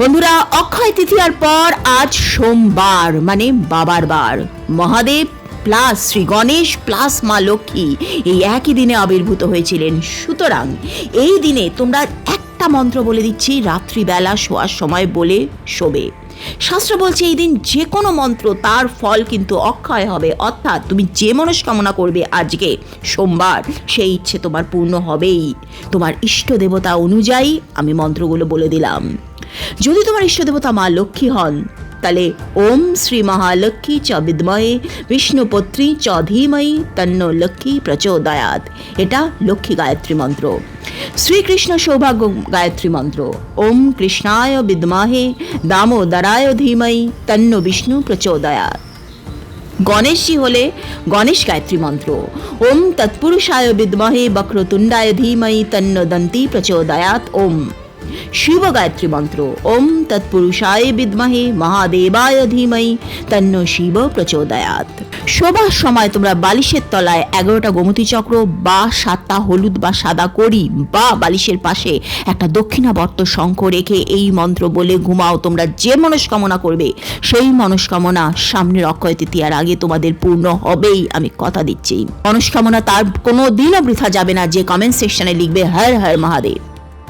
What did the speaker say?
বন্ধুরা, অক্ষয় তৃতীয়ার পর আজ সোমবার, মানে বাবার বার। মহাদেব প্লাস শ্রী গণেশ প্লাস মা লক্ষ্মী এই একই দিনে আবির্ভূত হয়েছিলেন। সুতরাং এই দিনে তোমরা একটা মন্ত্র বলে দিচ্ছি, রাত্রিবেলা শোয়ার সময় বলে শোবে। শাস্ত্র বলছে এই দিন যে কোনো মন্ত্র তার ফল কিন্তু অক্ষয় হবে, অর্থাৎ তুমি যে মনস্কামনা করবে আজকে সোমবার, সেই ইচ্ছে তোমার পূর্ণ হবেই। তোমার ইষ্ট দেবতা অনুযায়ী আমি মন্ত্রগুলো বলে দিলাম। যদি তোমার ইষ্টদেবতা মা লক্ষ্মী হন, তাহলে ওম শ্রী মহালক্ষ্মী চ বিদ্মহে বিষ্ণুপত্রী চ ধীমহি তন্নো লক্ষ্মী প্রচোদয়াৎ, এটা লক্ষ্মী গায়ত্রী মন্ত্র। শ্রীকৃষ্ণ সৌভাগ্য গায়ত্রী মন্ত্র, ওম কৃষ্ণায় বিদ্মহে দামোদরায় ধীমহি তন্নো বিষ্ণু প্রচোদয়াৎ। গণেশজি হলে গণেশ গায়ত্রী মন্ত্র, ওম তৎপুরুষায় বিদ্মহে বক্রতুণ্ডায় ধীমহি তন্নো দন্তি প্রচোদয়াৎ। ওম শিব গায়ত্রী মন্ত্র, ওম তৎপুরুষায় বিদ্মহে মহাদেবায় ধীমহি তন্নো শিব প্রচোদয়াৎ। শোবার সময় তোমরা বালিশের তলায় 11টা গোমতী চক্র বা 7টা হলুদ বা সাদা কড়ি বা বালিশের পাশে একটা দক্ষিণাবর্ত শঙ্খ রেখে এই মন্ত্র বলে ঘুমাও। তোমরা যে মনস্কামনা করবে সেই মনস্কামনা সামনের অক্ষয় তৃতীয়ার আগে তোমাদের পূর্ণ হবেই, আমি কথা দিচ্ছি। মনস্কামনা তার কোনো দিনও বৃথা যাবে না। যে কমেন্ট সেকশনে লিখবে হর হর মহাদেব।